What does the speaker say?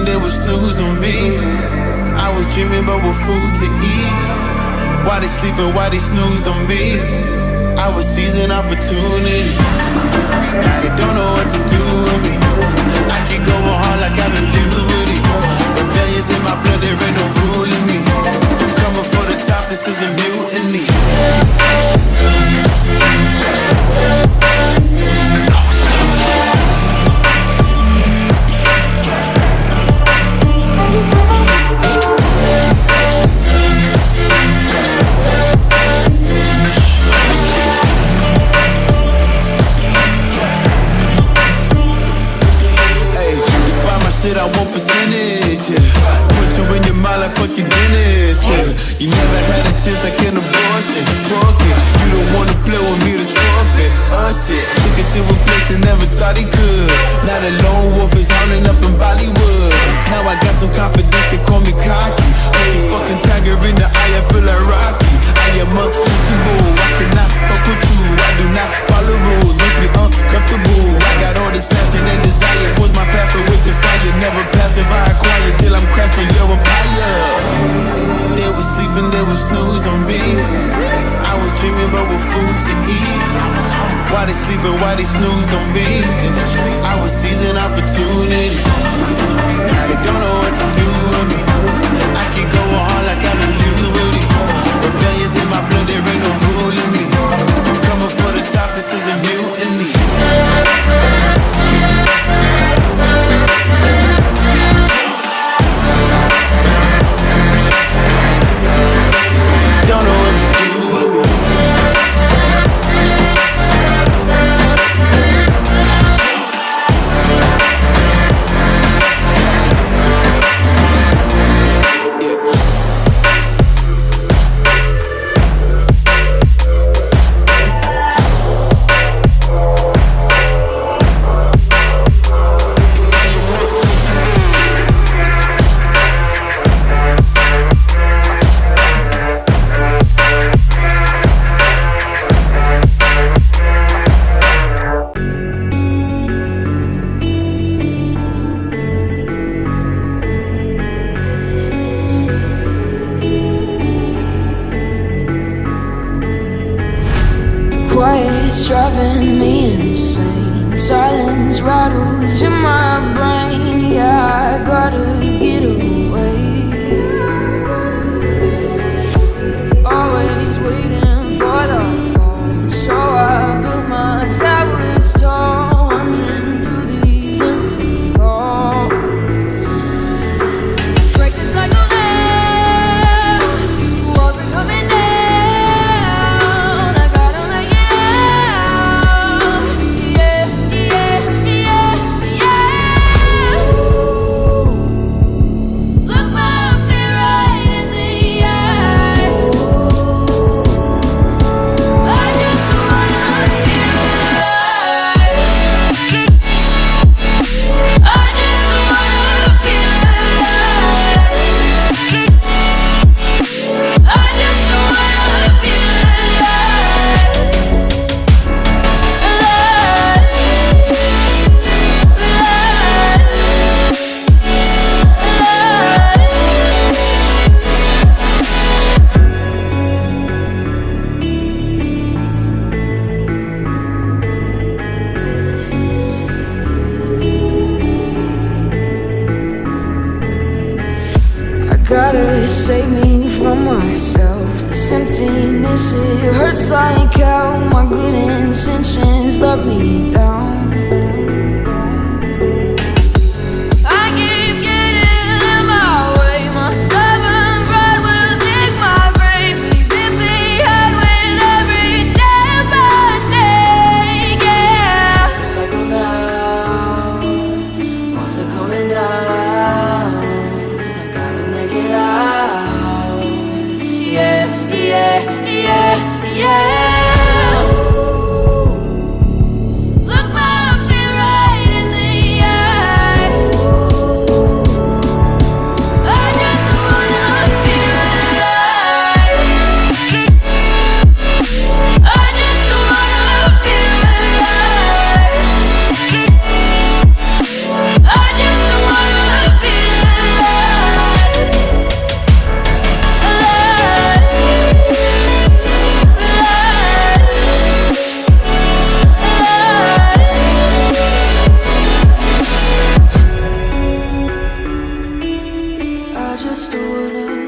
They would snooze on me. I was dreaming about what food to eat. Why they sleeping, why they snoozed on me? I was seizing opportunity. Now they don't know what to do with me. I keep going hard like I'm in puberty. Rebellions in my blood, there ain't no ruling me. Coming for the top, this is a mutiny. I want percentage, yeah. Put you in your mind like fucking Dennis, yeah. You never had a chance like an abortion. Broken, you don't wanna play with me, this forfeit. Shit, took it to a place that never thought he could. Now the lone wolf is howling up in Bollywood. Now I got some confidence, they call me cocky. Put your fucking tiger in the eye, I feel like Rocky. I am untouchable, I cannot fuck with you. I do not follow rules, makes me uncomfortable. I got all this passion and desire, force my path with the fire. Never passive, I acquire till I'm crashing your empire. They were sleeping, they would snooze on me. I was dreaming about what food to eat. Why they sleeping, why they snoozed on me? I was seizing opportunity. Now they don't know what to do with me. I keep going hard like I'm in puberty. Rebellions in my blood, there ain't no ruling me. Coming for the top, this is a mutiny. Don't know what to do with me. Quiet's driving me insane. Silence rattles in my brain. Yeah, I gotta get away. Always waiting for the fall, so I built my towers tall, wandering through these empty halls. Break the cycle now, walls are coming down. Gotta save me from myself. This emptiness, it hurts like hell. My good intentions let me down. I keep getting in my way. My stubborn pride will dig my grave. Please hit me hard with every step I take. Yeah, cycle down, walls are coming down. Get out, yeah, yeah, yeah, yeah. Look my I just don't wanna